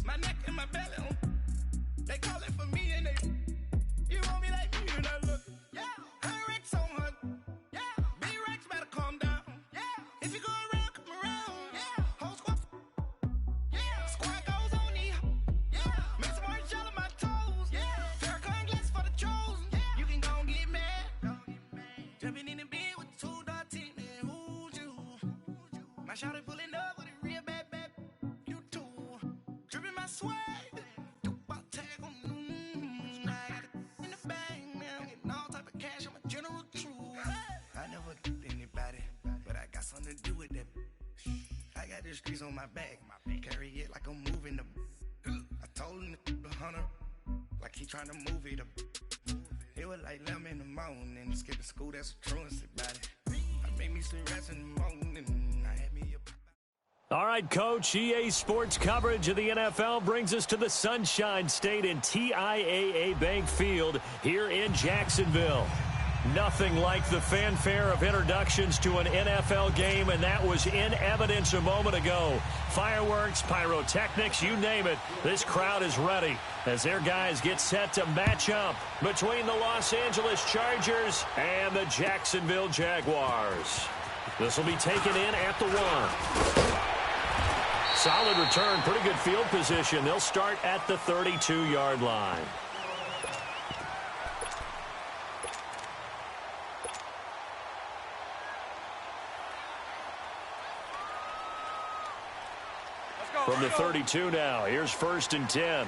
My neck and my belly on. They call it for me and they. You want me like me and I look. Yeah. Her Rex on her. Yeah. Big Rex better calm down. Yeah. If you go around, come around. Yeah. Whole squad. Yeah. Squad goes on me. Yeah. Make some orange gel on my toes. Yeah. Farrakhan glass for the chosen. Yeah. You can go and get mad. Jumping in the bed with two dark teeth, man. Who's you? My shawty pulling up with a real bad. You too. Dripping my swag. Something to do with that. I got the streets on my back. Carry it like I'm moving the. I told him the hunter, like he trying to move it up. It was like 11 in the morning. Skipping school, that's a truancy about it. I made me some rest in the morning. I had me a. All right, Coach, EA Sports coverage of the NFL brings us to the Sunshine State in TIAA Bank Field here in Jacksonville. Nothing like the fanfare of introductions to an NFL game, and that was in evidence a moment ago. Fireworks, pyrotechnics, you name it. This crowd is ready as their guys get set to match up between the Los Angeles Chargers and the Jacksonville Jaguars. This will be taken in at the 1. Solid return, pretty good field position. They'll start at the 32-yard line. From the 32 now, here's 1st and 10.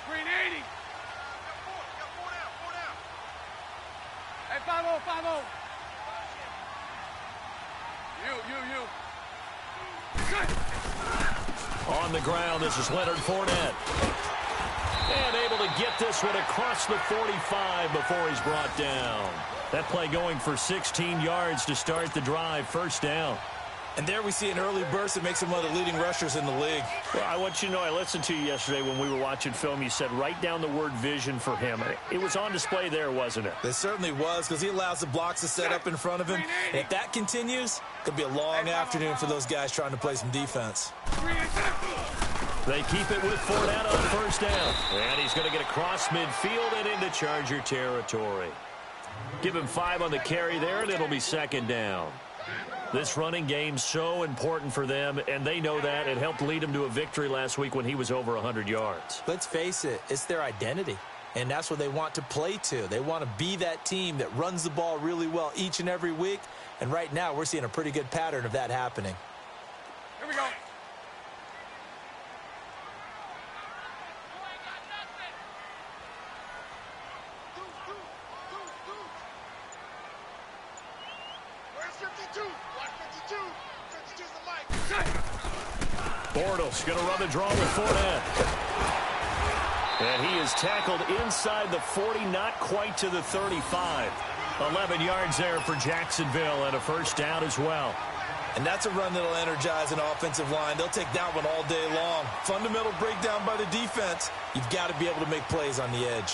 Green 80. Hey, 5-0, 5-0. You. On the ground, this is Leonard Fournette. And able to get this one across the 45 before he's brought down. That play going for 16 yards to start the drive, 1st down. And there we see an early burst that makes him one of the leading rushers in the league. Well, I want you to know, I listened to you yesterday when we were watching film. You said write down the word vision for him. It was on display there, wasn't it? It certainly was, because he allows the blocks to set up in front of him. And if that continues, it could be a long afternoon for those guys trying to play some defense. They keep it with Fournette on 1st down. And he's going to get across midfield and into Charger territory. Give him 5 on the carry there, and it'll be 2nd down. This running game's so important for them, and they know that. It helped lead them to a victory last week when he was over 100 yards. Let's face it, it's their identity, and that's what they want to play to. They want to be that team that runs the ball really well each and every week, and right now we're seeing a pretty good pattern of that happening. Here we go. Bortles going to run the draw with Fournette. And he is tackled inside the 40, not quite to the 35. 11 yards there for Jacksonville and a 1st down as well. And that's a run that'll energize an offensive line. They'll take that one all day long. Fundamental breakdown by the defense. You've got to be able to make plays on the edge.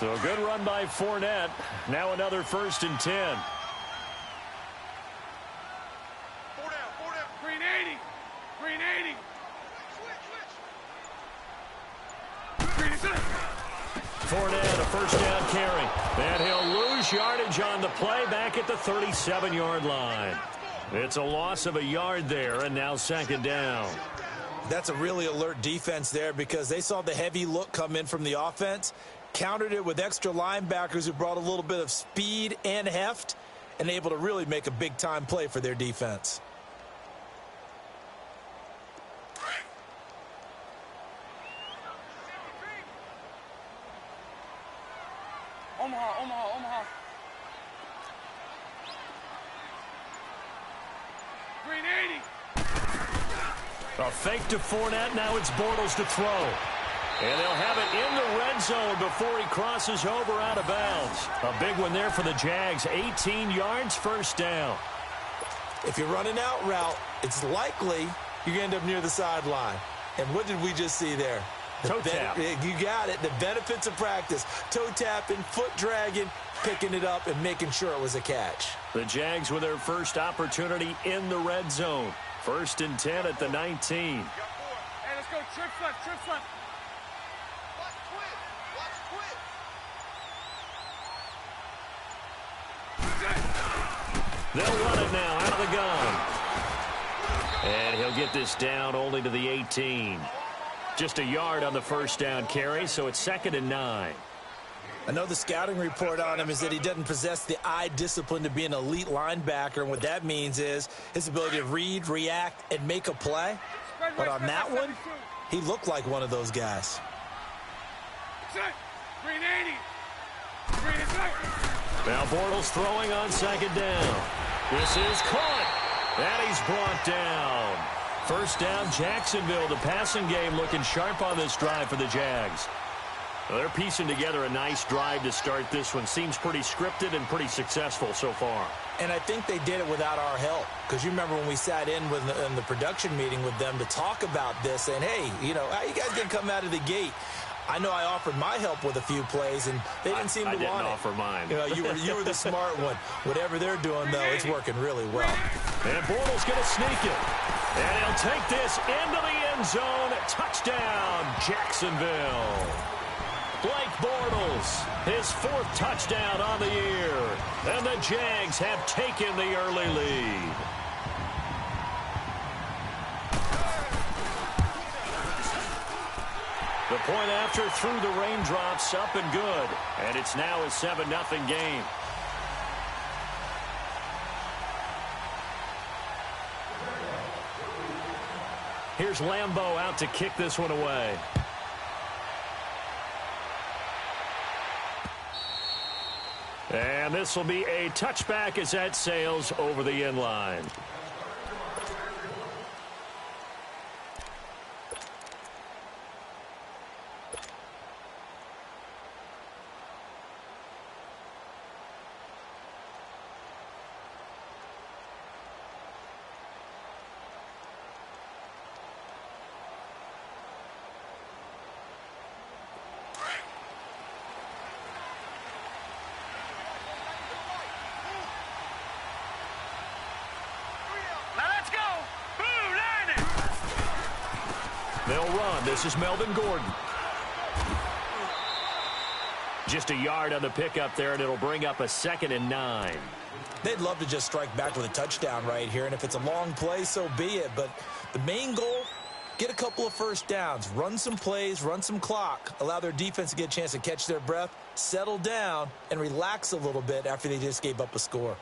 So a good run by Fournette. Now another 1st and 10. Fournette, a 1st down carry. And he'll lose yardage on the play back at the 37-yard line. It's a loss of a yard there, and now 2nd down. That's a really alert defense there because they saw the heavy look come in from the offense, countered it with extra linebackers who brought a little bit of speed and heft, and able to really make a big-time play for their defense. Omaha. Green 80. A fake to Fournette. Now it's Bortles to throw. And they'll have it in the red zone before he crosses over out of bounds. A big one there for the Jags. 18 yards, 1st down. If you're running out route, it's likely you're going to end up near the sideline. And what did we just see there? Toe tap. You got it. The benefits of practice. Toe tapping, foot dragging. picking it up and making sure it was a catch. The Jags with their first opportunity in the red zone. 1st and 10 at the 19. Hey, let's go. Trip left, trip left. Watch quit. Watch quit. They'll run it now out of the gun. And he'll get this down only to the 18. Just a yard on the first down carry, so it's 2nd and 9. I know the scouting report on him is that he doesn't possess the eye discipline to be an elite linebacker, and what that means is his ability to read, react, and make a play. But on that one, he looked like one of those guys. Set. Green 80. Green is right. Now Bortles throwing on 2nd down. This is caught. And he's brought down. 1st down, Jacksonville. The passing game looking sharp on this drive for the Jags. Well, they're piecing together a nice drive to start this one. Seems pretty scripted and pretty successful so far. And I think they did it without our help. Because you remember when we sat in the production meeting with them to talk about this, and hey, you know, how you guys going to come out of the gate? I know I offered my help with a few plays, and they didn't seem to want it. I didn't offer mine. You know, you were the smart one. Whatever they're doing, though, it's working really well. And Bortles going to sneak it. And he'll take this into the end zone. Touchdown, Jacksonville. Blake Bortles, his 4th touchdown on the year. And the Jags have taken the early lead. The point after through the raindrops, up and good. And it's now a 7-0 game. Here's Lambeau out to kick this one away. And this will be a touchback as that sails over the end line. They'll run. This is Melvin Gordon. Just a yard on the pickup there, and it'll bring up a 2nd and 9. They'd love to just strike back with a touchdown right here, and if it's a long play, so be it. But the main goal, get a couple of first downs, run some plays, run some clock, allow their defense to get a chance to catch their breath, settle down, and relax a little bit after they just gave up a score.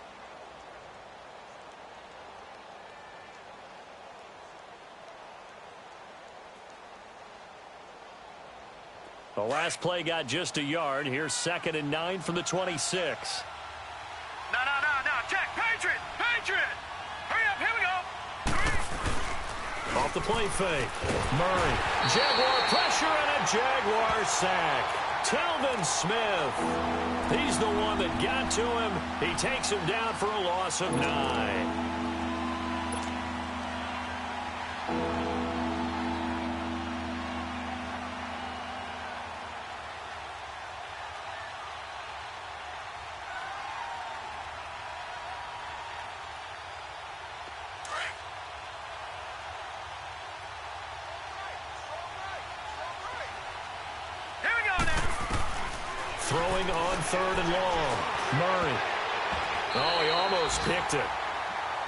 The last play got just a yard. Here's 2nd and 9 from the 26. No. Check. Patriot. Hurry up. Here we go. Off the play fake. Murray. Jaguar pressure and a Jaguar sack. Telvin Smith. He's the one that got to him. He takes him down for a loss of 9. Throwing on 3rd and long. Murray. Oh, he almost picked it.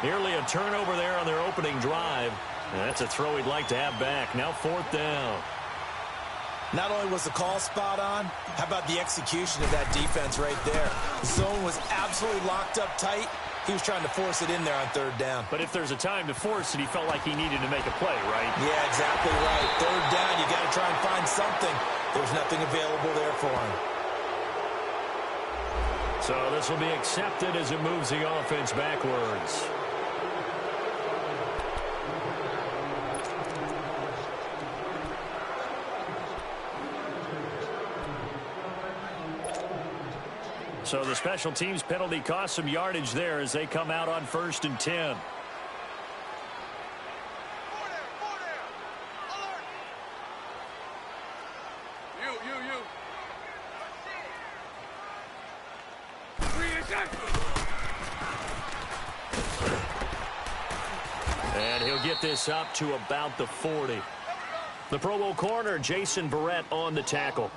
Nearly a turnover there on their opening drive. And that's a throw he'd like to have back. Now 4th down. Not only was the call spot on, how about the execution of that defense right there? The zone was absolutely locked up tight. He was trying to force it in there on 3rd down. But if there's a time to force it, he felt like he needed to make a play, right? Yeah, exactly right. 3rd down, you got to try and find something. There's nothing available there for him. So this will be accepted as it moves the offense backwards. So the special teams penalty cost some yardage there as they come out on 1st and 10. get this up to about the 40. The Pro Bowl corner, Jason Verrett, on the tackle.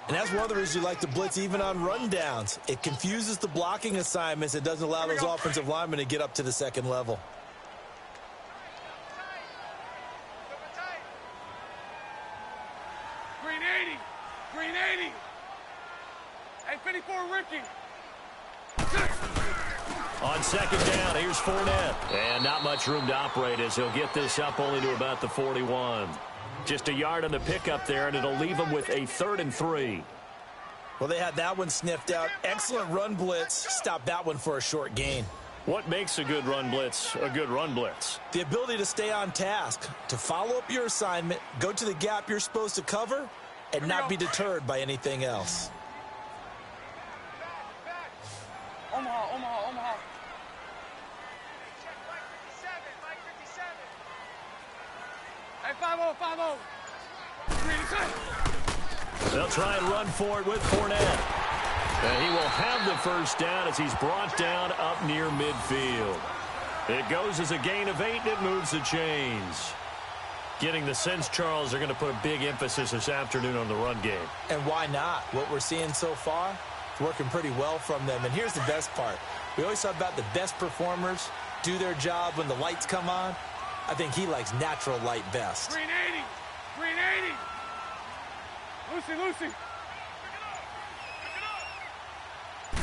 And that's one of the reasons you like to blitz even on rundowns. It confuses the blocking assignments. It doesn't allow those offensive linemen to get up to the second level. Green 80. Green 80. Hey, 54, Ricky. On second down, here's Fournette. And not much room to operate as he'll get this up only to about the 41. Just a yard on the pickup there, and it'll leave them with a 3rd and 3. Well, they had that one sniffed out. Excellent run blitz. Stop that one for a short gain. What makes a good run blitz a good run blitz? The ability to stay on task, to follow up your assignment, go to the gap you're supposed to cover, and not be deterred by anything else. Omaha. Hey, 5-0. Green inside. They'll try and run for it with Fournette. And he will have the first down as he's brought down up near midfield. It goes as a gain of 8, and it moves the chains. Getting the sense, Charles, they're going to put a big emphasis this afternoon on the run game. And why not? What we're seeing so far, it's working pretty well from them. And here's the best part. We always talk about the best performers do their job when the lights come on. I think he likes natural light best. Green 80. Lucy.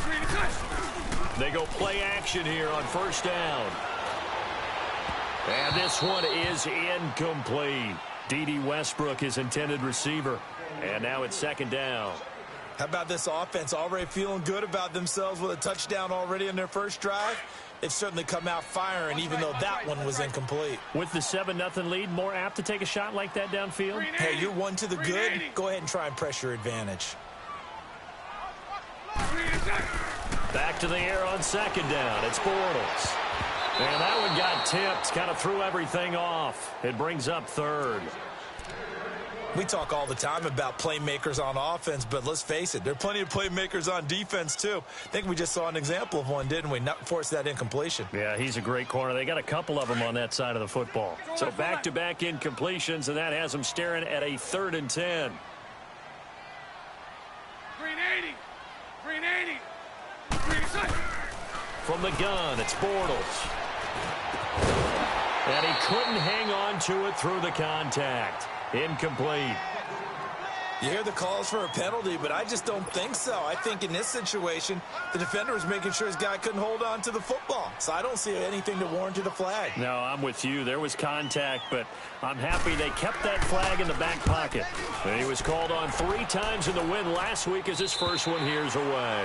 Green inside. They go play action here on first down. And this one is incomplete. D.D. Westbrook, his intended receiver. And now it's second down. How about this offense already feeling good about themselves with a touchdown already in their first drive? They've certainly come out firing, even though that one was incomplete. With the 7-0 lead, more apt to take a shot like that downfield? Hey, you're one to the good. Go ahead and try and press your advantage. Back to the air on second down. It's Bortles. And that one got tipped, kind of threw everything off. It brings up 3rd. We talk all the time about playmakers on offense, but let's face it, there are plenty of playmakers on defense, too. I think we just saw an example of one, didn't we? Not force that incompletion. Yeah, he's a great corner. They got a couple of them on that side of the football. So back-to-back incompletions, and that has them staring at a 3rd and 10. Green 80. Green inside. From the gun, it's Bortles. And he couldn't hang on to it through the contact. Incomplete. You hear the calls for a penalty, but I just don't think so. I think in this situation, the defender was making sure his guy couldn't hold on to the football. So I don't see anything to warrant a flag. No, I'm with you. There was contact, but I'm happy they kept that flag in the back pocket. And he was called on 3 times in the win last week as his first one here's away.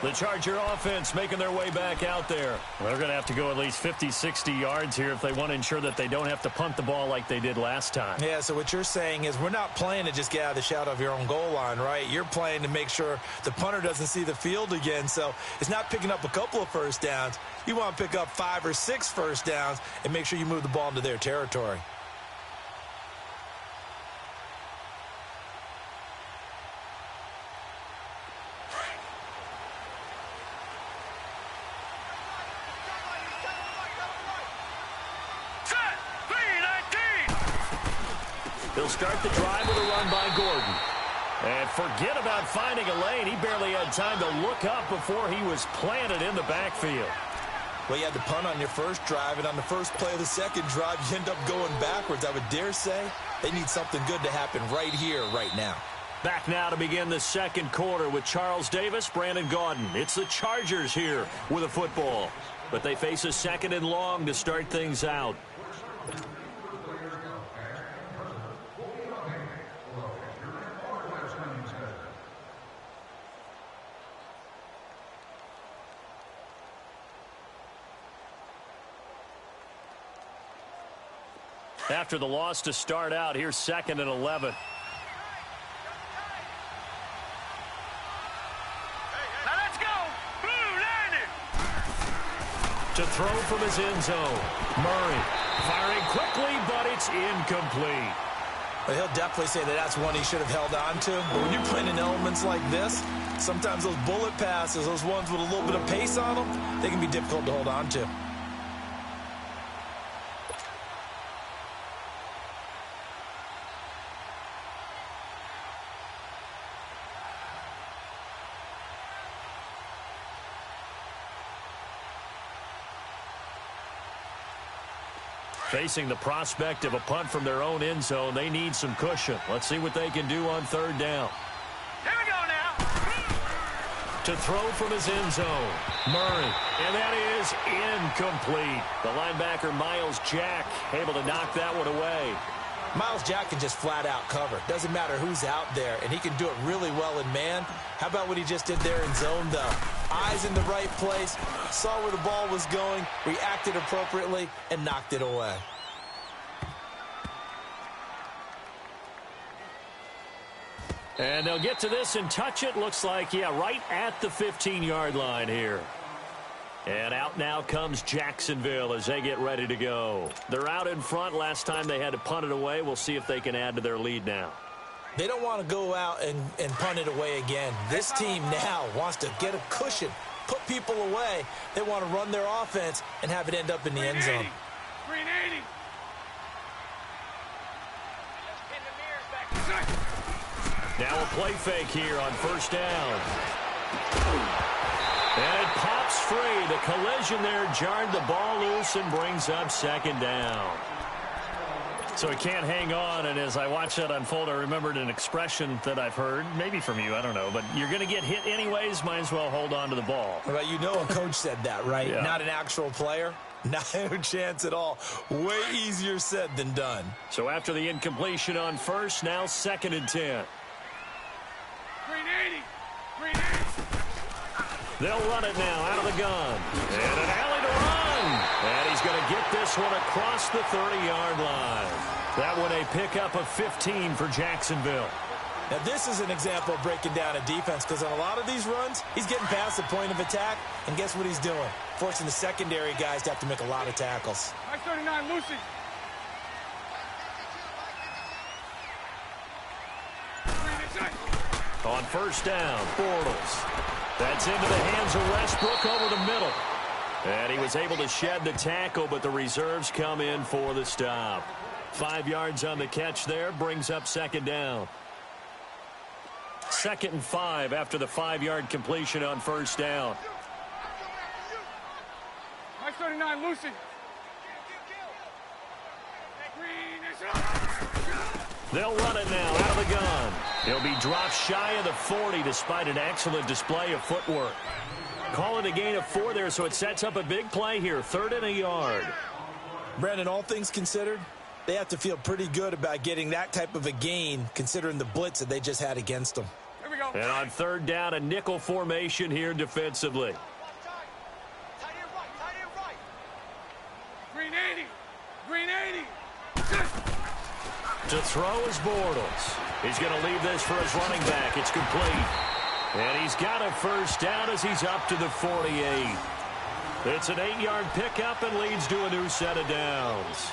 The Charger offense making their way back out there. Well, they're going to have to go at least 50, 60 yards here if they want to ensure that they don't have to punt the ball like they did last time. Yeah, so what you're saying is we're not playing to just get out of the shadow of your own goal line, right? You're playing to make sure the punter doesn't see the field again. So it's not picking up a couple of first downs. You want to pick up 5 or 6 first downs and make sure you move the ball into their territory. They'll start the drive with a run by Gordon. And forget about finding a lane. He barely had time to look up before he was planted in the backfield. Well, you had the punt on your first drive, and on the first play of the second drive, you end up going backwards. I would dare say they need something good to happen right here, right now. Back now to begin the second quarter with Charles Davis, Brandon Gaudin. It's the Chargers here with a football. But they face a 2nd and long to start things out. After the loss to start out, here's 2nd and 11. Now let's go. Blue landed. To throw from his end zone. Murray firing quickly, but it's incomplete. Well, he'll definitely say that that's one he should have held on to. But when you're playing in elements like this, sometimes those bullet passes, those ones with a little bit of pace on them, they can be difficult to hold on to. Facing the prospect of a punt from their own end zone, they need some cushion. Let's see what they can do on third down. Here we go now. To throw from his end zone, Murray, and that is incomplete. The linebacker, Miles Jack, able to knock that one away. Miles Jack can just flat out cover. Doesn't matter who's out there, and he can do it really well in man. How about what he just did there in zone, though? Eyes in the right place, saw where the ball was going, reacted appropriately, and knocked it away. And they'll get to this and touch it. Looks like, yeah, right at the 15-yard line here. And out now comes Jacksonville as they get ready to go. They're out in front. Last time they had to punt it away. We'll see if they can add to their lead now. They don't want to go out and punt it away again. This team now wants to get a cushion, put people away. They want to run their offense and have it end up in the end zone. 380. Now a play fake here on first down. And it pops free. The collision there jarred the ball loose and brings up second down. So he can't hang on, and as I watched that unfold, I remembered an expression that I've heard, maybe from you, I don't know, but you're going to get hit anyways, might as well hold on to the ball. Well, you know a coach said that, right? Yeah. Not an actual player. Not a chance at all. Way easier said than done. So after the incompletion on first, now 2nd and 10. 380. 380. They'll run it now out of the gun. And an alley to run. And he's going to get this one across the 30-yard line. That one a pickup of 15 for Jacksonville. Now, this is an example of breaking down a defense because on a lot of these runs, he's getting past the point of attack, and guess what he's doing? Forcing the secondary guys to have to make a lot of tackles. High 39, Lucy. On first down, Bortles. That's into the hands of Westbrook over the middle. And he was able to shed the tackle, but the reserves come in for the stop. 5 yards on the catch there, brings up second down. 2nd and 5 after the 5-yard completion on first down. High 39, Lucy. They'll run it now out of the gun. He'll be dropped shy of the 40 despite an excellent display of footwork. Call it a gain of 4 there, so it sets up a big play here. 3rd and a yard. Brandon, all things considered, they have to feel pretty good about getting that type of a gain considering the blitz that they just had against them. Here we go. And on third down, a nickel formation here defensively. Tight end right. Green 80. Green 80. To throw is Bortles. He's going to leave this for his running back. It's complete. And he's got a first down as he's up to the 48. It's an 8-yard pickup and leads to a new set of downs.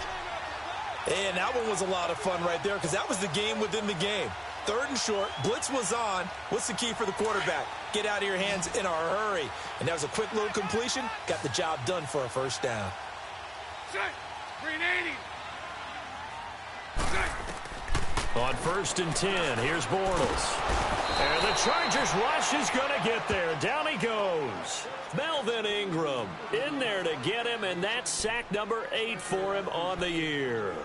And that one was a lot of fun right there because that was the game within the game. 3rd and short, blitz was on. What's the key for the quarterback? Get out of your hands in a hurry. And that was a quick little completion. Got the job done for a first down. Set. Green 80. On 1st and 10, here's Bortles. And the Chargers rush is going to get there. Down he goes. Melvin Ingram in there to get him, and that's sack number 8 for him on the year.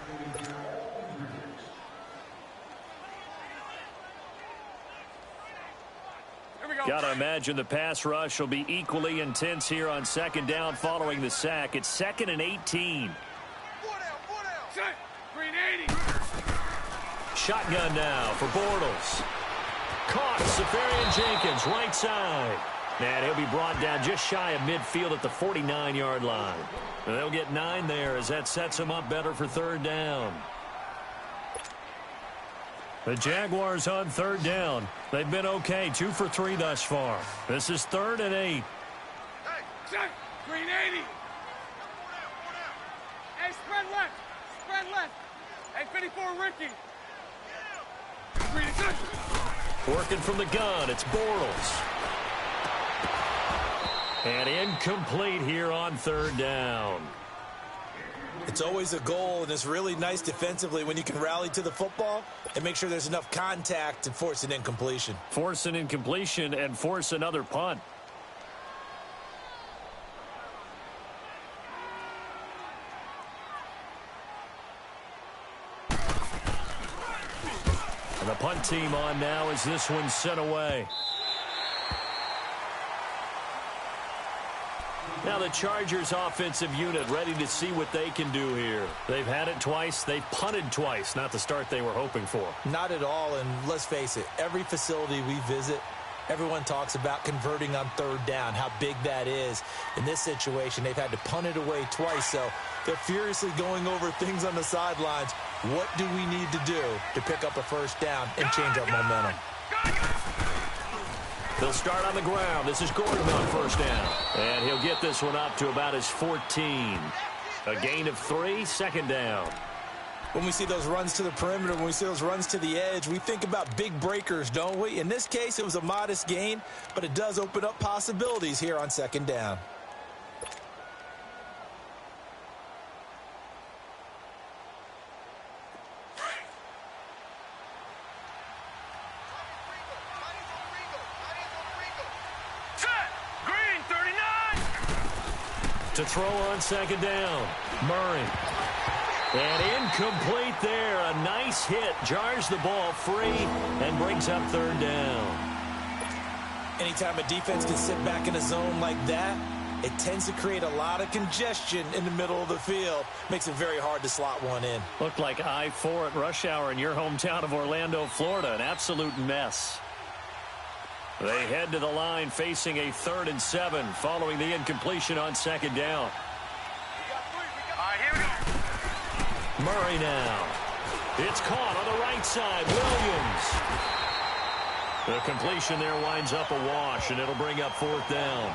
Here we go. Got to imagine the pass rush will be equally intense here on 2nd down following the sack. It's 2nd and 18. Set. Green 80. Shotgun now for Bortles. Caught. Safarian Jenkins, right side. And he'll be brought down just shy of midfield at the 49-yard line. And they'll get 9 there as that sets them up better for 3rd down. The Jaguars on 3rd down. They've been okay, 2 for 3 thus far. This is 3rd and 8. Hey, set. Green 80. Hey, spread left. Spread left. Hey, 54, Ricky. Green 6. Working from the gun, it's Bortles. And incomplete here on 3rd down. It's always a goal, and it's really nice defensively when you can rally to the football and make sure there's enough contact to force an incompletion. Force an incompletion and force another punt. And the punt team on now as this one's sent away. Now the Chargers offensive unit ready to see what they can do here. They've had it twice. They've punted twice. Not the start they were hoping for. Not at all, and let's face it, every facility we visit, everyone talks about converting on third down, how big that is. In this situation, they've had to punt it away twice, so they're furiously going over things on the sidelines. What do we need to do to pick up a first down and change our momentum? They'll start on the ground. This is Gordon on first down. And he'll get this one up to about his 14. A gain of 3, second down. When we see those runs to the perimeter, when we see those runs to the edge, we think about big breakers, don't we? In this case, it was a modest gain, but it does open up possibilities here on second down. To throw on second down, Murray. And incomplete there. A nice hit. Jars the ball free and brings up third down. Anytime a defense can sit back in a zone like that, it tends to create a lot of congestion in the middle of the field. Makes it very hard to slot one in. Looked like I-4 at rush hour in your hometown of Orlando, Florida. An absolute mess. They head to the line facing a 3rd and 7 following the incompletion on second down. Here we go. Murray now. It's caught on the right side. Williams. The completion there winds up a wash, and it'll bring up 4th down.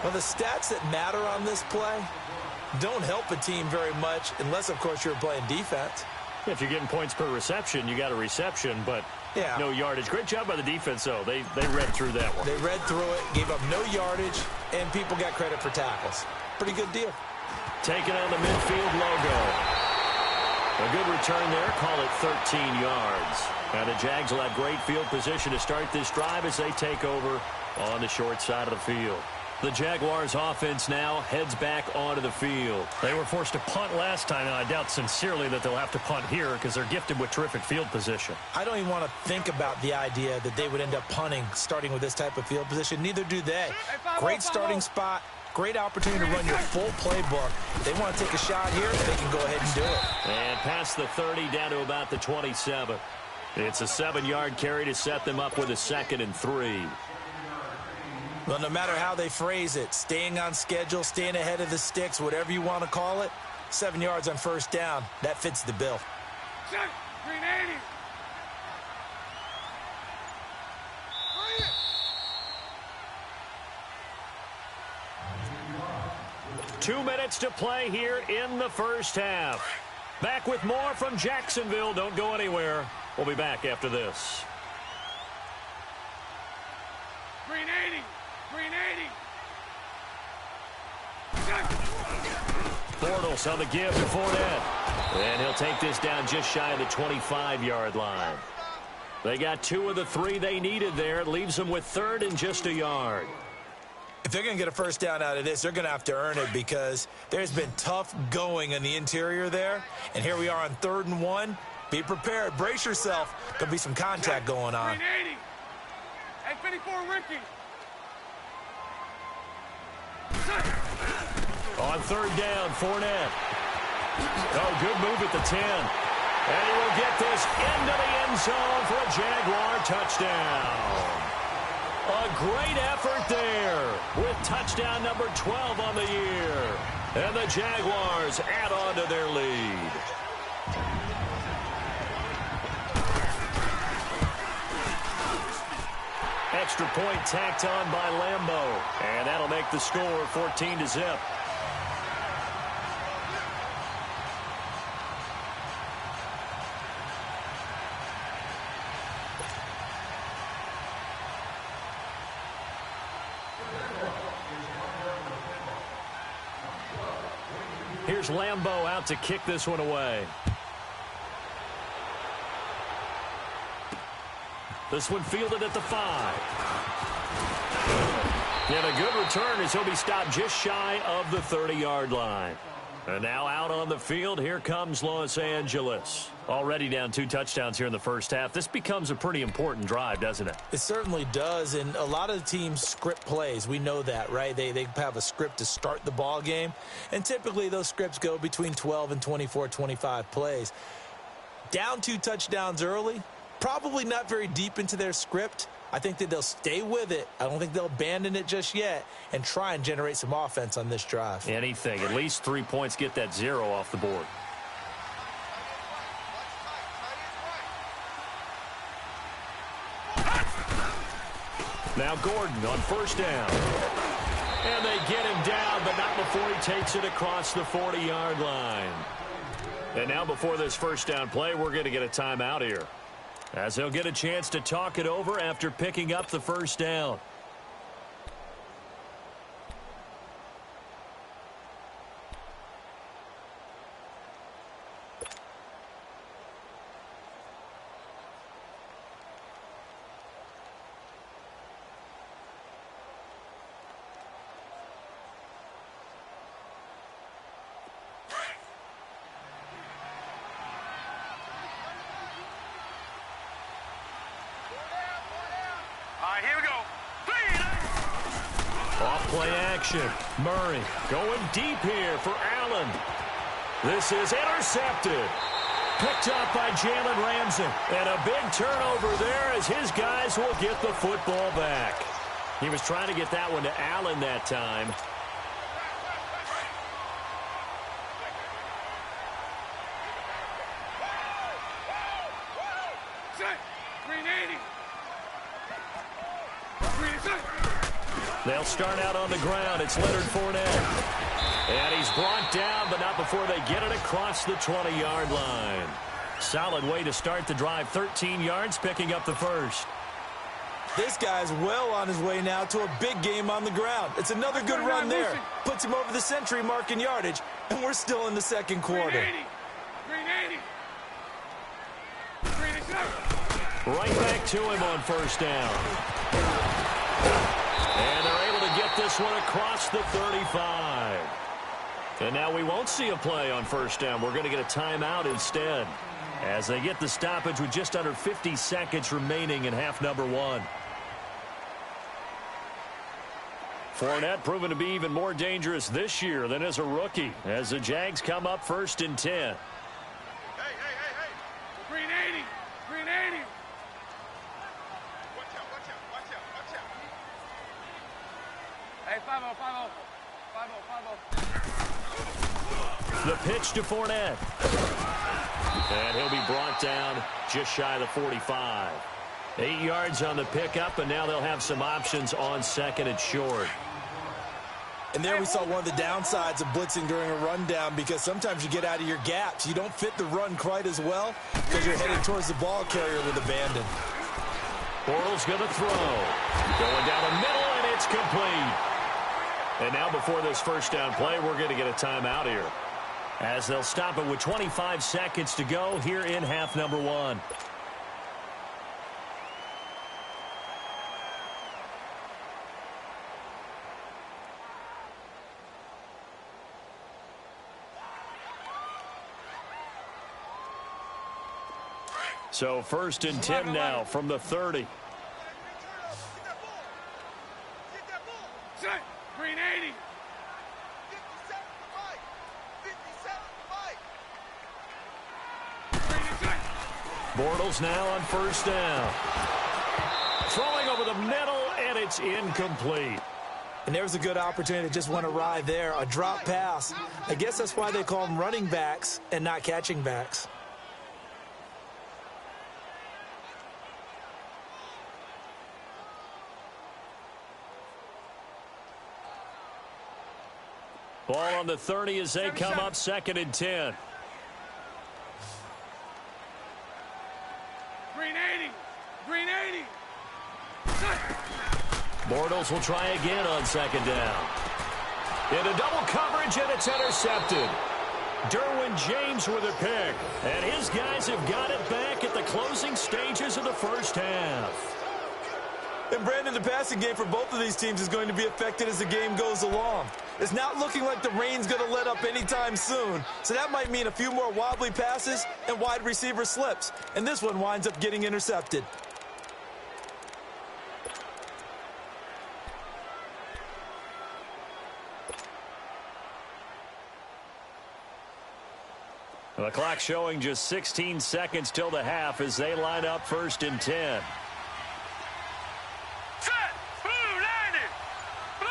Well, the stats that matter on this play don't help a team very much unless, of course, you're playing defense. If you're getting points per reception, you got a reception, but no yardage. Great job by the defense, though. They read through that one. They read through it, gave up no yardage, and people got credit for tackles. Pretty good deal. Taking on the midfield logo. A good return there. Call it 13 yards. Now the Jags will have great field position to start this drive as they take over on the short side of the field. The Jaguars offense now heads back onto the field. They were forced to punt last time, and I doubt sincerely that they'll have to punt here because they're gifted with terrific field position. I don't even want to think about the idea that they would end up punting starting with this type of field position. Neither do they. Great starting spot. Great opportunity to run your full playbook. They want to take a shot here, they can go ahead and do it. And past the 30 down to about the 27. It's a 7-yard carry to set them up with a 2nd and 3. Well, no matter how they phrase it, staying on schedule, staying ahead of the sticks, whatever you want to call it, 7 yards on first down, that fits the bill. Check. 380. 2 minutes to play here in the first half. Back with more from Jacksonville. Don't go anywhere. We'll be back after this. 380. 380. Bortles on the give to Fournette. And he'll take this down just shy of the 25-yard line. They got 2 of the 3 they needed there. It leaves them with 3rd and just a yard. If they're going to get a first down out of this, they're going to have to earn it because there's been tough going in the interior there. And here we are on 3rd and 1. Be prepared. Brace yourself. There'll be some contact going on. 380. And 54 Ricky. On 3rd down, Fournette. Oh, good move at the 10. And he will get this into the end zone for a Jaguar touchdown. A great effort there with touchdown number 12 on the year. And the Jaguars add on to their lead. Extra point tacked on by Lambeau. And that'll make the score 14-0. Here's Lambeau out to kick this one away. This one fielded at the 5. And a good return as he'll be stopped just shy of the 30-yard line. And now out on the field, here comes Los Angeles. Already down 2 touchdowns here in the first half. This becomes a pretty important drive, doesn't it? It certainly does, and a lot of the teams script plays. We know that, right? They have a script to start the ball game, and typically those scripts go between 12 and 24, 25 plays. Down 2 touchdowns early, probably not very deep into their script. I think that they'll stay with it. I don't think they'll abandon it just yet and try and generate some offense on this drive. Anything. At least 3 points, get that 0 off the board. Now Gordon on first down. And they get him down, but not before he takes it across the 40-yard line. And now before this first down play, we're going to get a timeout here, as he'll get a chance to talk it over after picking up the first down. Here we go. Off play action. Murray going deep here for Allen. This is intercepted. Picked up by Jalen Ramsey. And a big turnover there as his guys will get the football back. He was trying to get that one to Allen that time. They'll start out on the ground. It's Leonard Fournette. And he's brought down, but not before they get it across the 20-yard line. Solid way to start the drive. 13 yards, picking up the first. This guy's well on his way now to a big game on the ground. It's another good run there. Puts him over the century mark in yardage, and we're still in the second quarter. Right back to him on first down. And they're able to get this one across the 35. And now we won't see a play on first down. We're going to get a timeout instead, as they get the stoppage with just under 50 seconds remaining in half number 1. Fournette proven to be even more dangerous this year than as a rookie, as the Jags come up 1st and 10. Hey. Green 80. Green 80. Watch out. Hey, 5-0. The pitch to Fournette. And he'll be brought down just shy of the 45. 8 yards on the pickup, and now they'll have some options on second and short. And there we saw one of the downsides of blitzing during a rundown, because sometimes you get out of your gaps. You don't fit the run quite as well because you're heading towards the ball carrier with abandon. Bortles going to throw. Going down the middle, and it's complete. And now before this first down play, we're going to get a timeout here, as they'll stop it with 25 seconds to go here in half number 1. So 1st and 10 now from the 30. Green 80. 57. Bortles now on first down. Throwing over the middle, and it's incomplete. And there's a good opportunity to just want to ride there. A drop pass. I guess that's why they call them running backs and not catching backs. Ball on the 30 as they come up 2nd and 10. Green 80. Green 80. Bortles will try again on 2nd down. Into double coverage, and it's intercepted. Derwin James with a pick. And his guys have got it back at the closing stages of the first half. And Brandon, the passing game for both of these teams is going to be affected as the game goes along. It's not looking like the rain's going to let up anytime soon. So that might mean a few more wobbly passes and wide receiver slips. And this one winds up getting intercepted. The clock showing just 16 seconds till the half as they line up 1st and 10. Set! Blue 90! Blue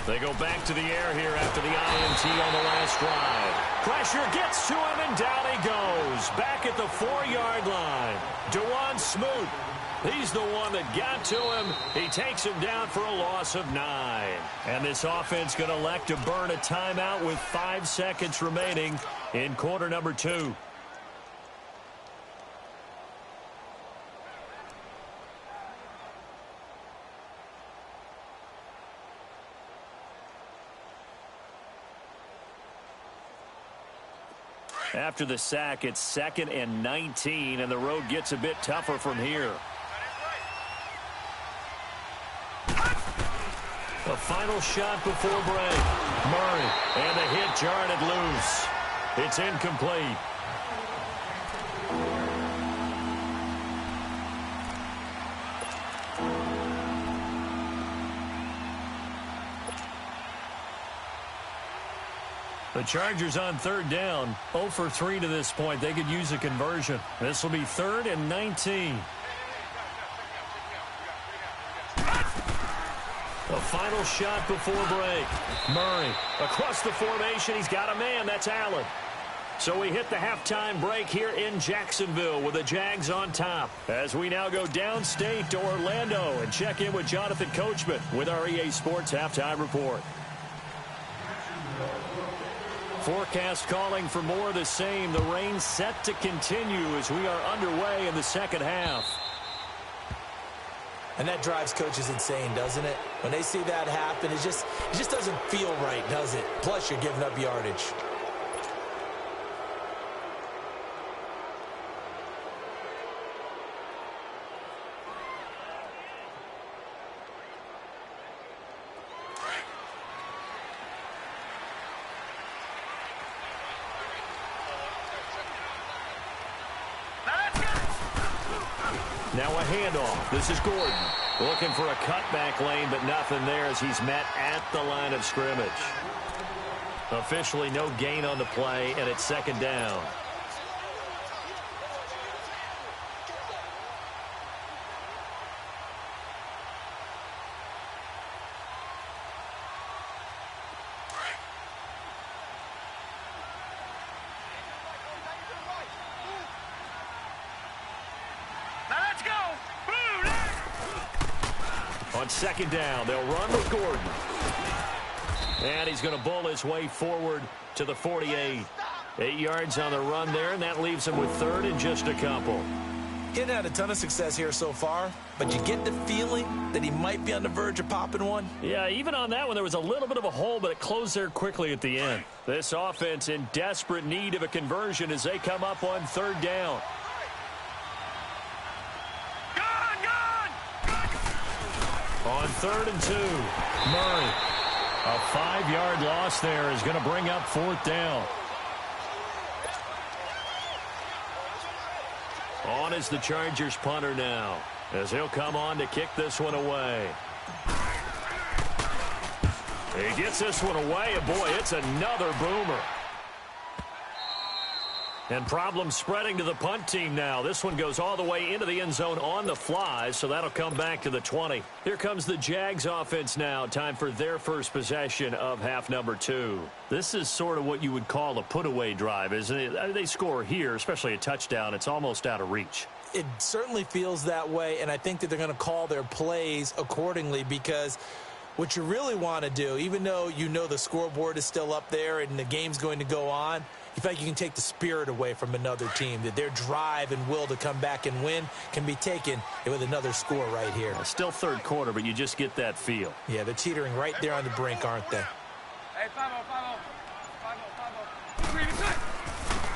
90! They go back to the air here after the INT on the last drive. Pressure gets to him, and down he goes. Back at the 4-yard line. DeJuan Smoot. He's the one that got to him. He takes him down for a loss of 9. And this offense going to elect to burn a timeout with 5 seconds remaining in quarter number 2. After the sack, it's 2nd and 19, and the road gets a bit tougher from here. The final shot before break. Murray, and the hit jarred it loose. It's incomplete. The Chargers on 3rd down, 0 for 3 to this point. They could use a conversion. This will be 3rd and 19. The final shot before break. Murray across the formation. He's got a man. That's Allen. So we hit the halftime break here in Jacksonville with the Jags on top. As we now go downstate to Orlando and check in with Jonathan Coachman with our EA Sports Halftime Report. Forecast calling for more of the same. The rain set to continue as we are underway in the second half. And that drives coaches insane, doesn't it? When they see that happen, it just doesn't feel right, does it? Plus, you're giving up yardage. Now a handoff. This is Gordon. Looking for a cutback lane, but nothing there as he's met at the line of scrimmage. Officially no gain on the play, and it's 2nd down. On 2nd down, they'll run with Gordon. And he's going to bull his way forward to the 48. 8 yards on the run there, and that leaves him with 3rd and just a couple. He hasn't had a ton of success here so far, but you get the feeling that he might be on the verge of popping one. Yeah, even on that one, there was a little bit of a hole, but it closed there quickly at the end. This offense in desperate need of a conversion as they come up on 3rd down. On 3rd and 2, Murray. A 5-yard loss there is going to bring up 4th down. On is the Chargers punter now, as he'll come on to kick this one away. He gets this one away, and boy, it's another boomer. And problems spreading to the punt team now. This one goes all the way into the end zone on the fly, so that'll come back to the 20. Here comes the Jags offense now. Time for their first possession of half number 2. This is sort of what you would call a put-away drive, isn't it? They score here, especially a touchdown. It's almost out of reach. It certainly feels that way, and I think that they're going to call their plays accordingly because what you really want to do, even though you know the scoreboard is still up there and the game's going to go on, you feel like you can take the spirit away from another team, that their drive and will to come back and win can be taken with another score right here. Still 3rd quarter, but you just get that feel. Yeah, they're teetering right there on the brink, aren't they? Hey, 5-0.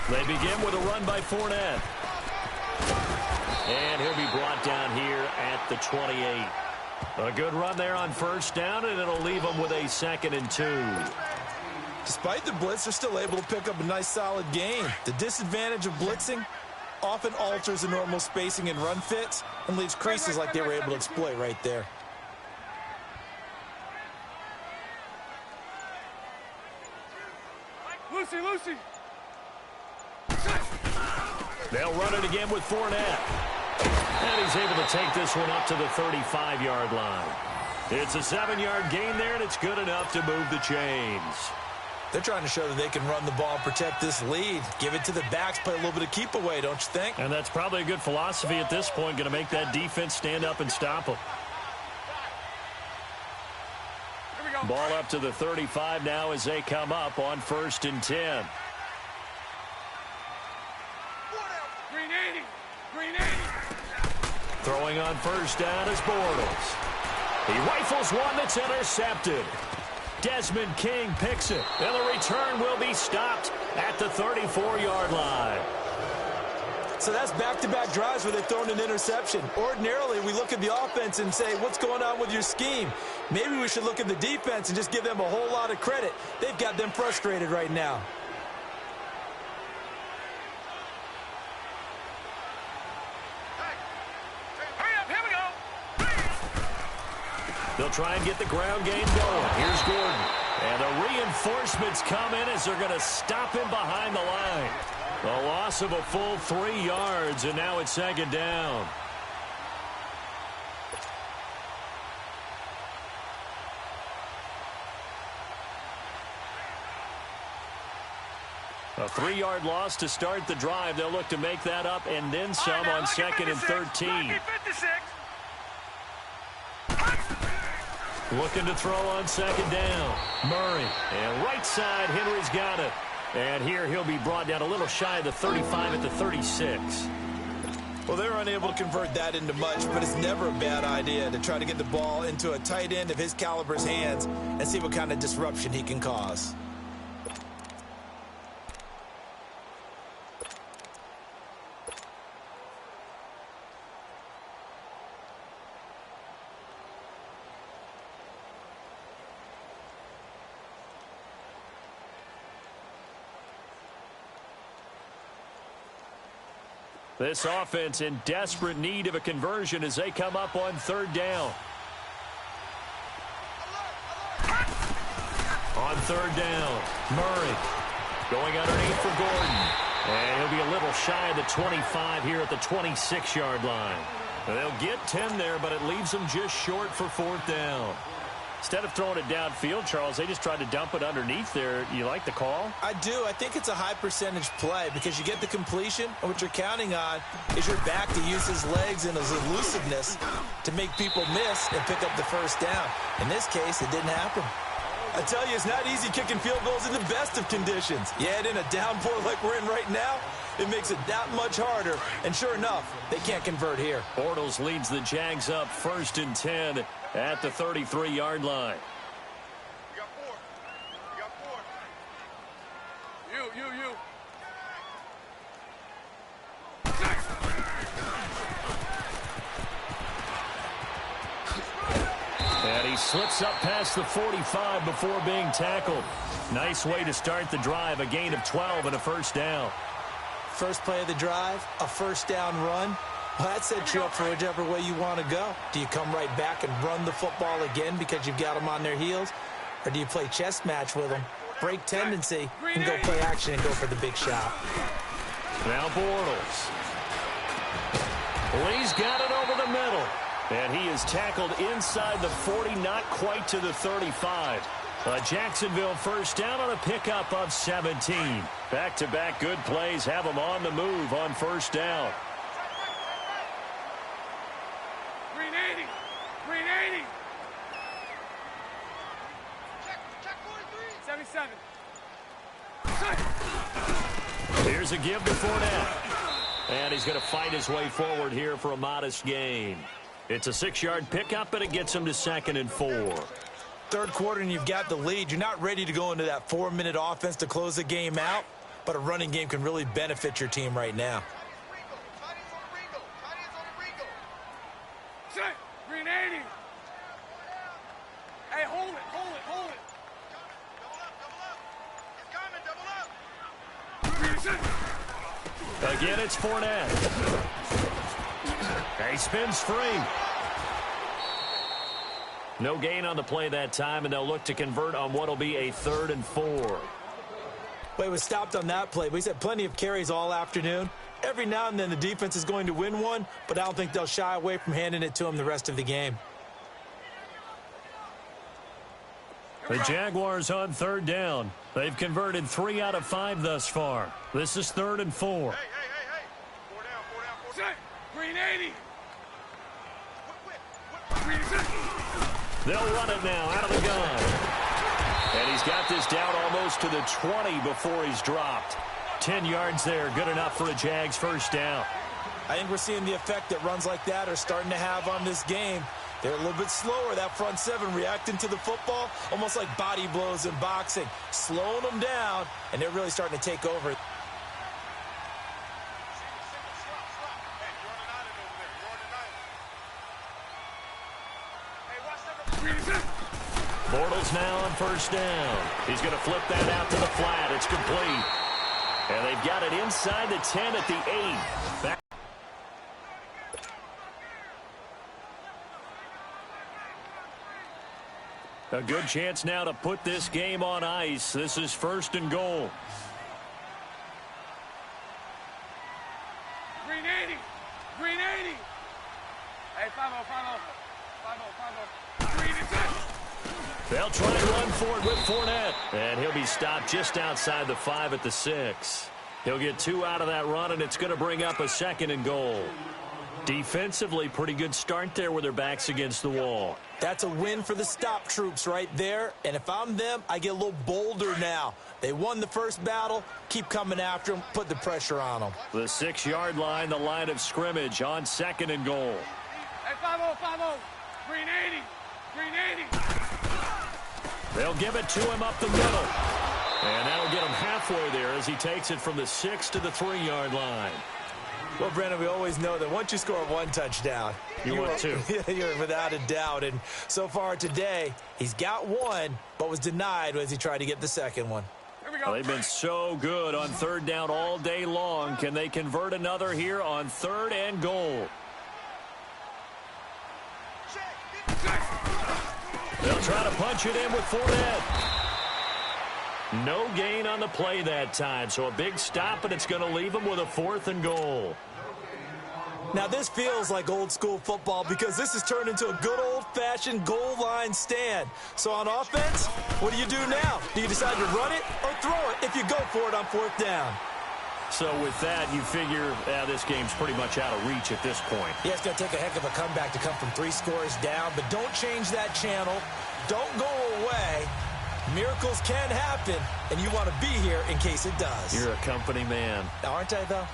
They begin with a run by Fournette. And he'll be brought down here at the 28. A good run there on first down, and it'll leave them with a 2nd and 2. Despite the blitz, they're still able to pick up a nice, solid gain. The disadvantage of blitzing often alters the normal spacing and run fits and leaves creases like they were able to exploit right there. Lucy, Lucy. They'll run it again with Fournette. And he's able to take this one up to the 35-yard line. It's a 7-yard gain there, and it's good enough to move the chains. They're trying to show that they can run the ball and protect this lead. Give it to the backs, play a little bit of keep away, don't you think? And that's probably a good philosophy at this point, going to make that defense stand up and stop them. Ball up to the 35 now as they come up on 1st and 10. Green 80. Green 80. Throwing on first down is Bortles. He rifles one that's intercepted. Desmond King picks it, and the return will be stopped at the 34-yard line. So that's back-to-back drives where they've thrown an interception. Ordinarily, we look at the offense and say, what's going on with your scheme? Maybe we should look at the defense and just give them a whole lot of credit. They've got them frustrated right now. They'll try and get the ground game going. Here's Gordon. And the reinforcements come in as they're going to stop him behind the line. A loss of a full 3 yards, and now it's 2nd down. A 3-yard loss to start the drive. They'll look to make that up and then some on 2nd and 13. Looking to throw on 2nd down. Murray. And right side, Henry's got it. And here he'll be brought down a little shy of the 35 at the 36. Well, they're unable to convert that into much, but it's never a bad idea to try to get the ball into a tight end of his caliber's hands and see what kind of disruption he can cause. This offense in desperate need of a conversion as they come up on 3rd down. On 3rd down, Murray going underneath for Gordon. And he'll be a little shy of the 25 here at the 26-yard line. They'll get 10 there, but it leaves them just short for 4th down. Instead of throwing it downfield, Charles, they just tried to dump it underneath there. You like the call? I do. I think it's a high-percentage play because you get the completion, and what you're counting on is your back to use his legs and his elusiveness to make people miss and pick up the 1st down. In this case, it didn't happen. I tell you, it's not easy kicking field goals in the best of conditions. Yet in a downpour like we're in right now, it makes it that much harder. And sure enough, they can't convert here. Bortles leads the Jags up 1st and 10 at the 33-yard line. You got 4. You got 4. You. And he slips up past the 45 before being tackled. Nice way to start the drive, a gain of 12 and a 1st down. First play of the drive, a 1st down run. Well, that sets you up for whichever way you want to go. Do you come right back and run the football again because you've got them on their heels? Or do you play chess match with them, break tendency, and go play action and go for the big shot? Now Bortles. Lee's got it over the middle. And he is tackled inside the 40, not quite to the 35. Jacksonville 1st down on a pickup of 17. Back-to-back good plays have them on the move on 1st down. Green 80. Green 80. Check 43. 77. Here's a give to Fournette. And he's going to fight his way forward here for a modest gain. It's a 6-yard pickup, and it gets him to 2nd and 4. 3rd quarter, and you've got the lead. You're not ready to go into that 4-minute offense to close the game out, but a running game can really benefit your team right now. Green 80. hold it, hold it, hold it. Double up. It's coming, double up. Again, it's Fournette. He spins free. No gain on the play that time, and they'll look to convert on what will be a 3rd and 4. Well, he was stopped on that play, but he's had plenty of carries all afternoon. Every now and then the defense is going to win one, but I don't think they'll shy away from handing it to him the rest of the game. The Jaguars on 3rd down. They've converted 3 out of 5 thus far. This is 3rd and 4. Hey. 4 down. Set. Green 80. Green set. They'll run it now out of the gun. And he's got this down almost to the 20 before he's dropped. 10 yards there, good enough for a Jags first down. I think we're seeing the effect that runs like that are starting to have on this game. They're a little bit slower, that front seven, reacting to the football, almost like body blows in boxing, slowing them down, and they're really starting to take over. Bortles now on first down. He's going to flip that out to the flat. It's complete. And they've got it inside the 10 at the 8. Back. A good chance now to put this game on ice. This is 1st and goal. Green 80. Green 80. Hey, 5-0. Green is set. They'll try and run for it with Fournette. And he'll be stopped just outside the 5 at the 6. He'll get 2 out of that run, and it's going to bring up a 2nd and goal. Defensively, pretty good start there with their backs against the wall. That's a win for the stop troops right there. And if I'm them, I get a little bolder now. They won the first battle. Keep coming after them. Put the pressure on them. The 6-yard line, the line of scrimmage on 2nd and goal. Hey, 5-0. Green 80. Green 80. They'll give it to him up the middle. And that'll get him halfway there as he takes it from the 6 to the 3-yard line. Well, Brandon, we always know that once you score 1 touchdown, you want 2. You're without a doubt. And so far today, he's got 1, but was denied as he tried to get the 2nd one. Here we go. Well, they've been so good on 3rd down all day long. Can they convert another here on 3rd and goal? They'll try to punch it in with Fournette. No gain on the play that time, so a big stop, and it's going to leave them with a 4th and goal. Now, this feels like old-school football because this has turned into a good old-fashioned goal line stand. So on offense, what do you do now? Do you decide to run it or throw it if you go for it on 4th down? So with that, you figure this game's pretty much out of reach at this point. Yeah, it's going to take a heck of a comeback to come from 3 scores down, but don't change that channel. Don't go away. Miracles can happen, and you want to be here in case it does. You're a company man. Aren't I, though?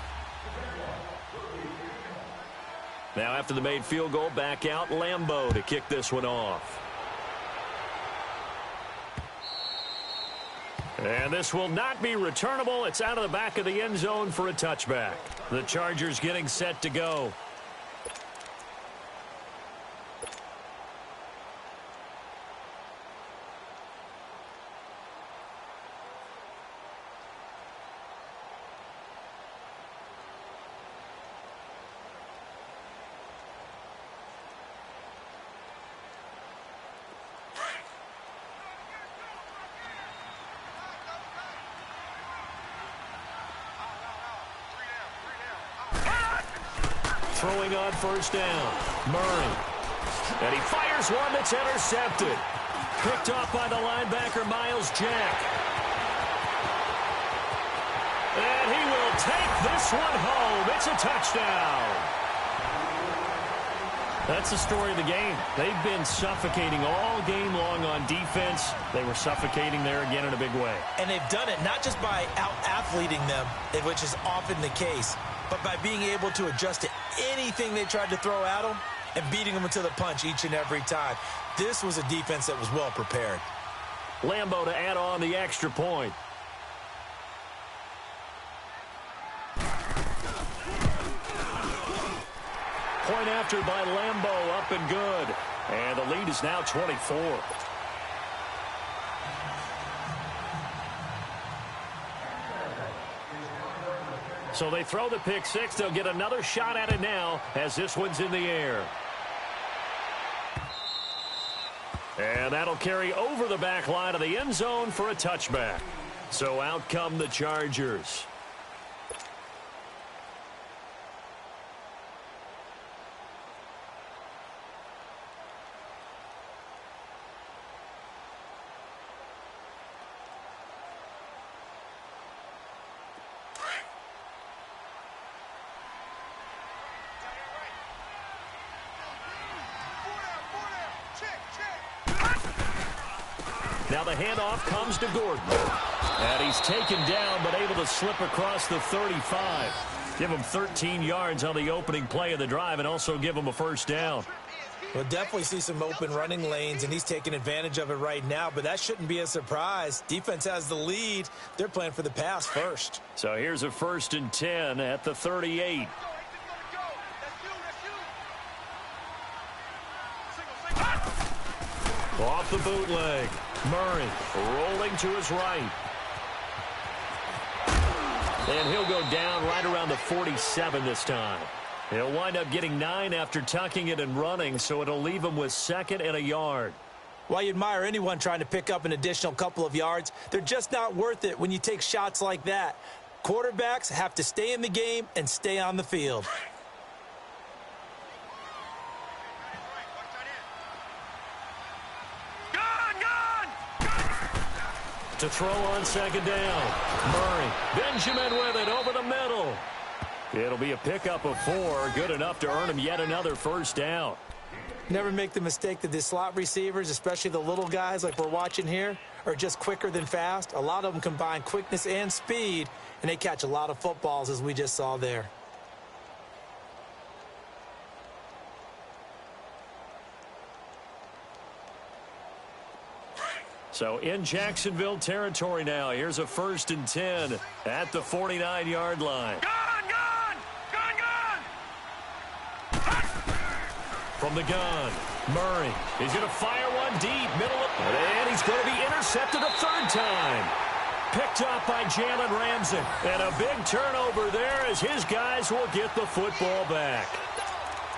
Now after the made field goal, back out Lambeau to kick this one off. And this will not be returnable. It's out of the back of the end zone for a touchback. The Chargers getting set to go. Throwing on first down, Murray. And he fires one that's intercepted. Picked off by the linebacker, Miles Jack. And he will take this one home. It's a touchdown. That's the story of the game. They've been suffocating all game long on defense. They were suffocating there again in a big way. And they've done it not just by out-athleting them, which is often the case, but by being able to adjust to anything they tried to throw at them and beating them to the punch each and every time. This was a defense that was well prepared. Lambeau to add on the extra point. Point after by Lambeau, up and good. And the lead is now 24. So they throw the pick six. They'll get another shot at it now as this one's in the air. And that'll carry over the back line of the end zone for a touchback. So out come the Chargers. Now the handoff comes to Gordon. And he's taken down but able to slip across the 35. Give him 13 yards on the opening play of the drive and also give him a first down. We'll definitely see some open running lanes, and he's taking advantage of it right now, but that shouldn't be a surprise. Defense has the lead. They're playing for the pass first. So here's a 1st and 10 at the 38. Off the bootleg. Murray rolling to his right. And he'll go down right around the 47 this time. He'll wind up getting 9 after tucking it and running, so it'll leave him with 2nd and a yard. While you admire anyone trying to pick up an additional couple of yards, they're just not worth it when you take shots like that. Quarterbacks have to stay in the game and stay on the field. To throw on 2nd down. Murray. Benjamin with it over the middle. It'll be a pickup of 4. Good enough to earn him yet another first down. Never make the mistake that the slot receivers, especially the little guys like we're watching here, are just quicker than fast. A lot of them combine quickness and speed, and they catch a lot of footballs as we just saw there. So in Jacksonville territory now. Here's a 1st and 10 at the 49-yard line. From the gun, Murray. He's going to fire one deep, middle of, and he's going to be intercepted a 3rd time. Picked up by Jalen Ramsey. And a big turnover there as his guys will get the football back.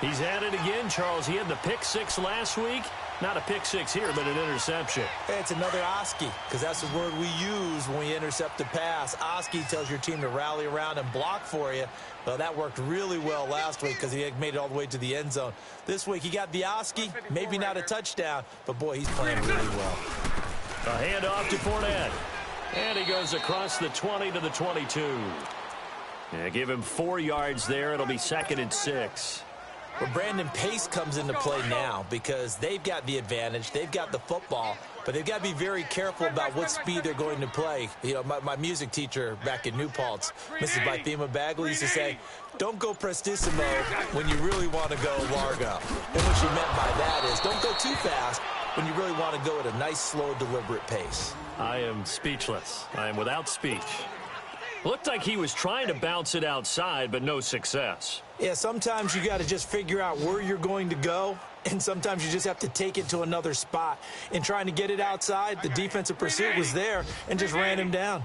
He's at it again, Charles. He had the pick 6 last week. Not a pick 6 here, but an interception. Hey, it's another Oski, because that's the word we use when we intercept the pass. Oski tells your team to rally around and block for you. Well, that worked really well last week because he made it all the way to the end zone. This week, he got the Oski, maybe not a touchdown, but, boy, he's playing really well. A handoff to Fournette. And he goes across the 20 to the 22. Yeah, give him 4 yards there. It'll be 2nd and 6. Well, Brandon, pace comes into play now because they've got the advantage. They've got the football, but they've got to be very careful about what speed they're going to play. You know, my music teacher back in New Paltz, Mrs. Bythema Bagley, used to say, don't go prestissimo when you really want to go largo. And what she meant by that is don't go too fast when you really want to go at a nice, slow, deliberate pace. I am speechless. I am without speech. Looked like he was trying to bounce it outside, but no success. Yeah, sometimes you got to just figure out where you're going to go, and sometimes you just have to take it to another spot. In trying to get it outside, the defensive pursuit was there and just ran him down.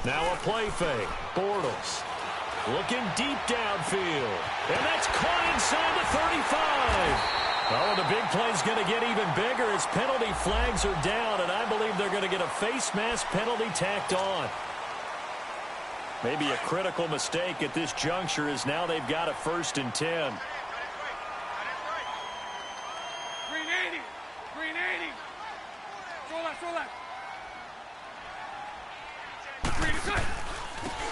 Now a play fake. Bortles looking deep downfield. And that's caught inside the 35. Oh, the big play's going to get even bigger as penalty flags are down, and I believe they're going to get a face mask penalty tacked on. Maybe a critical mistake at this juncture is now they've got a 1st and 10. Green 80. Green 80. Throw left, throw left. Green is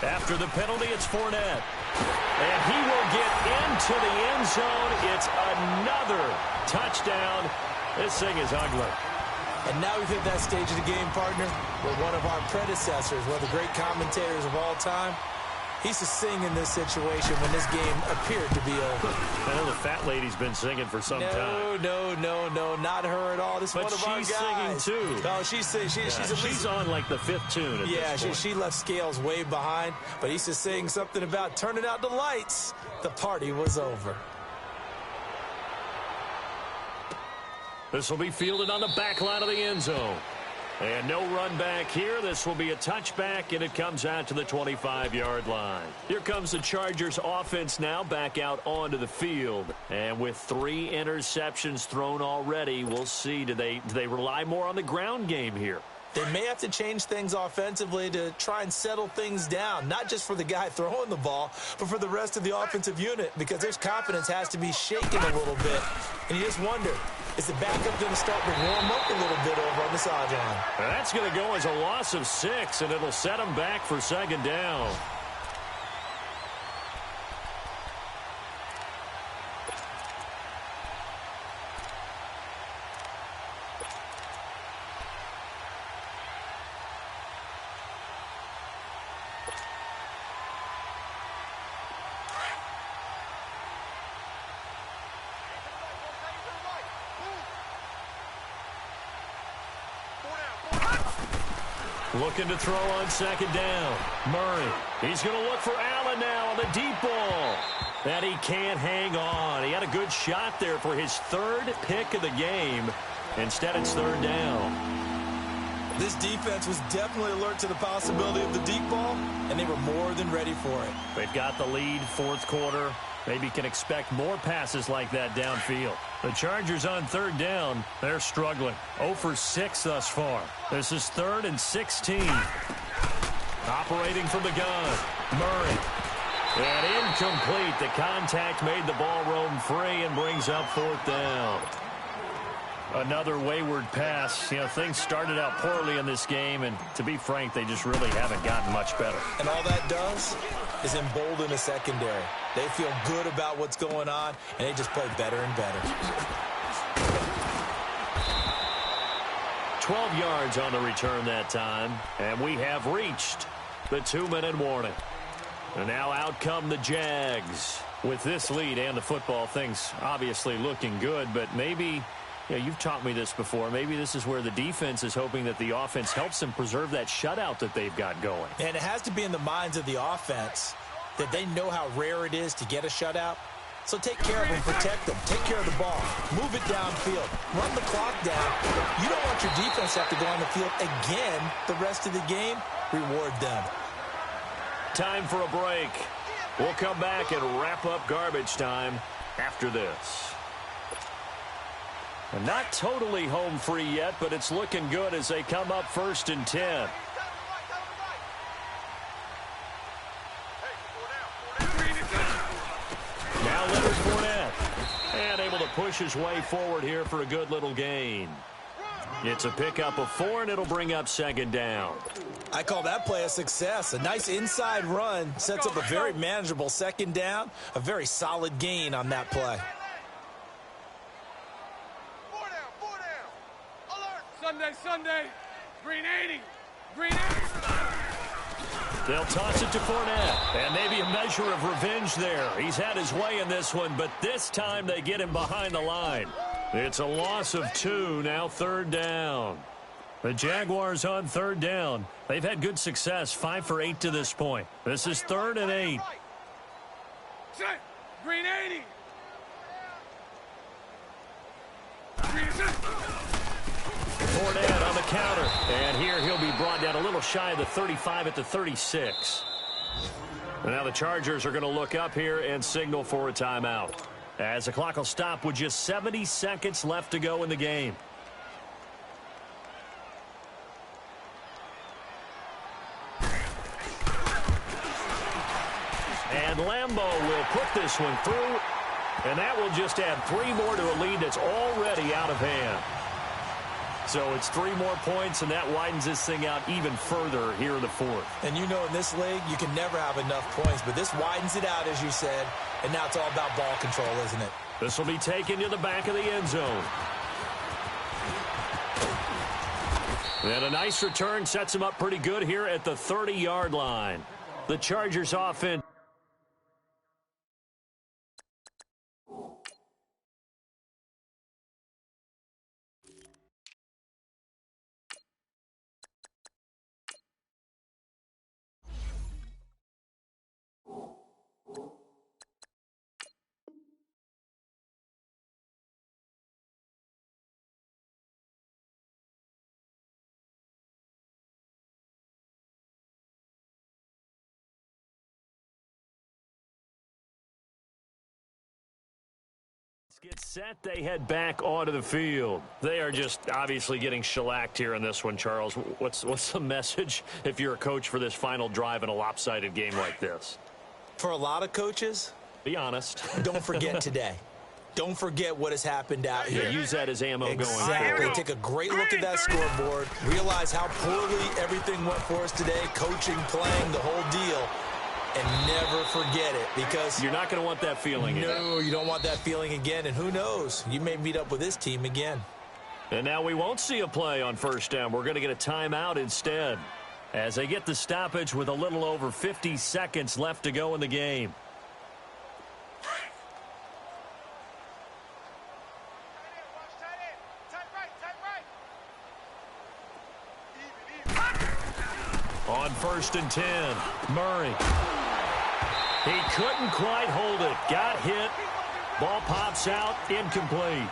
After the penalty, it's Fournette. And he will get into the end zone. It's another touchdown. This thing is ugly. And now we've hit that stage of the game, partner, where one of our predecessors, one of the great commentators of all time, he used to sing in this situation when this game appeared to be over. I know the fat lady's been singing for some time. No, not her at all. This is one of our guys. But she's singing, too. No, she's on like the 5th tune at this point. She left Scales way behind, but he used to sing something about turning out the lights. The party was over. This will be fielded on the back line of the end zone. And no run back here. This will be a touchback, and it comes out to the 25-yard line. Here comes the Chargers offense now back out onto the field. And with 3 interceptions thrown already, we'll see. Do they rely more on the ground game here? They may have to change things offensively to try and settle things down, not just for the guy throwing the ball, but for the rest of the offensive unit, because their confidence has to be shaken a little bit. And you just wonder, is the backup going to start to warm up a little bit over on the sideline? That's going to go as a loss of 6, and it'll set them back for second down. Looking to throw on second down. Murray. He's going to look for Allen now on the deep ball. And he can't hang on. He had a good shot there for his 3rd pick of the game. Instead, it's 3rd down. This defense was definitely alert to the possibility of the deep ball, and they were more than ready for it. They've got the lead, 4th quarter. Maybe can expect more passes like that downfield. The Chargers on 3rd down, they're struggling. 0 for 6 thus far. This is 3rd and 16. Operating from the gun, Murray. And incomplete. The contact made the ball roam free and brings up 4th down. Another wayward pass. You know, things started out poorly in this game, and to be frank, they just really haven't gotten much better. And all that does is embolden the secondary. They feel good about what's going on, and they just play better and better. 12 yards on the return that time, and we have reached the 2-minute warning. And now out come the Jags. With this lead and the football, things obviously looking good, but maybe... Yeah, you've taught me this before. Maybe this is where the defense is hoping that the offense helps them preserve that shutout that they've got going. And it has to be in the minds of the offense that they know how rare it is to get a shutout. So take care of them, protect them, take care of the ball, move it downfield, run the clock down. You don't want your defense to have to go on the field again the rest of the game. Reward them. Time for a break. We'll come back and wrap up garbage time after this. And not totally home free yet, but it's looking good as they come up 1st and 10. Now Leonard Fournette. And able to push his way forward here for a good little gain. It's a pickup of 4, and it'll bring up 2nd down. I call that play a success. A nice inside run sets up a very manageable 2nd down. A very solid gain on that play. Sunday. Green 80. Green 80. They'll toss it to Fournette. And maybe a measure of revenge there. He's had his way in this one, but this time they get him behind the line. It's a loss of 2, now 3rd down. The Jaguars on 3rd down. They've had good success, 5 for 8 to this point. This is 3rd and 8. Set. Green 80. Green 80. Fournette on the counter. And here he'll be brought down a little shy of the 35 at the 36. And now the Chargers are going to look up here and signal for a timeout, as the clock will stop with just 70 seconds left to go in the game. And Lambeau will put this one through, and that will just add 3 more to a lead that's already out of hand. So it's 3 more points, and that widens this thing out even further here in the 4th. And you know in this league, you can never have enough points, but this widens it out, as you said, and now it's all about ball control, isn't it? This will be taken to the back of the end zone. And a nice return sets him up pretty good here at the 30-yard line. The Chargers offense Get set, they head back onto the field. They are just obviously getting shellacked here in this one, Charles. What's the message if you're a coach for this final drive in a lopsided game like this? For a lot of coaches, be honest. Don't forget today. Don't forget what has happened out here. Use that as ammo going forward. Exactly. Take a great look at that scoreboard. Realize how poorly everything went for us today. Coaching, playing, the whole deal. And never forget it, because you're not going to want that feeling again. No, you don't want that feeling again. And who knows? You may meet up with this team again. And now we won't see a play on first down. We're going to get a timeout instead, as they get the stoppage with a little over 50 seconds left to go in the game. On 1st and 10, Murray. He couldn't quite hold it. Got hit. Ball pops out. Incomplete.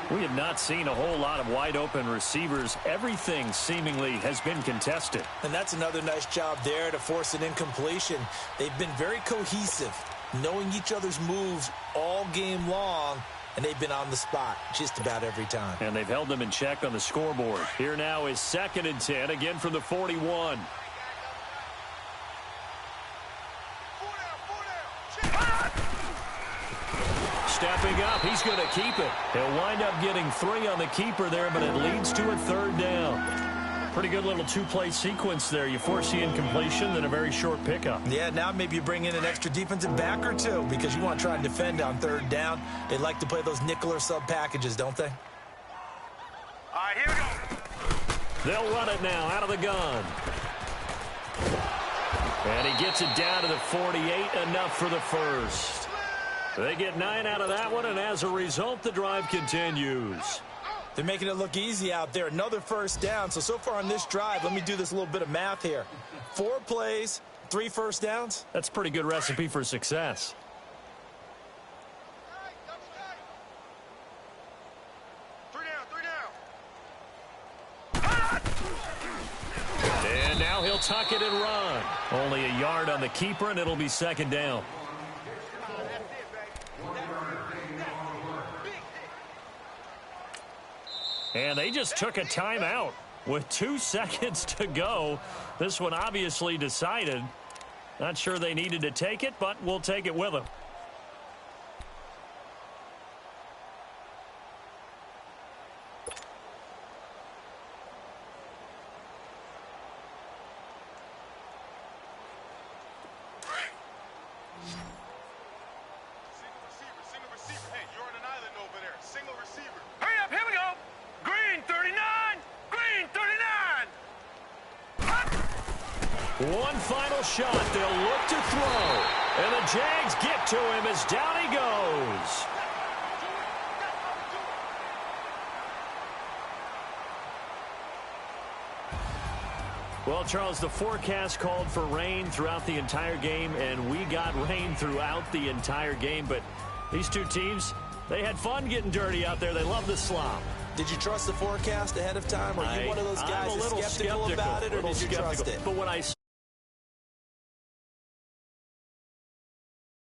We have not seen a whole lot of wide-open receivers. Everything seemingly has been contested. And that's another nice job there to force an incompletion. They've been very cohesive, knowing each other's moves all game long, and they've been on the spot just about every time. And they've held them in check on the scoreboard. Here now is 2nd and 10, again from the 41. Stepping up, he's going to keep it. He'll wind up getting 3 on the keeper there, but it leads to a 3rd down. Pretty good little 2-play sequence there. You force the incompletion, then a very short pickup. Yeah, now maybe you bring in an extra defensive back or two, because you want to try and defend on 3rd down. They like to play those nickel or sub packages, don't they? All right, here we go. They'll run it now out of the gun. And he gets it down to the 48, enough for the first. They get 9 out of that one, and as a result, the drive continues. They're making it look easy out there. Another 1st down. So far on this drive, let me do this little bit of math here. 4 plays, 3 first downs. That's a pretty good recipe for success. And now he'll tuck it and run. Only a yard on the keeper, and it'll be 2nd down. And they just took a timeout with 2 seconds to go. This one obviously decided. Not sure they needed to take it, but we'll take it with them. One final shot. They'll look to throw. And the Jags get to him as down he goes. Well, Charles, the forecast called for rain throughout the entire game, and we got rain throughout the entire game. But these two teams, they had fun getting dirty out there. They love the slop. Did you trust the forecast ahead of time? Are you one of those guys that's skeptical about it, or did you trust it? But when I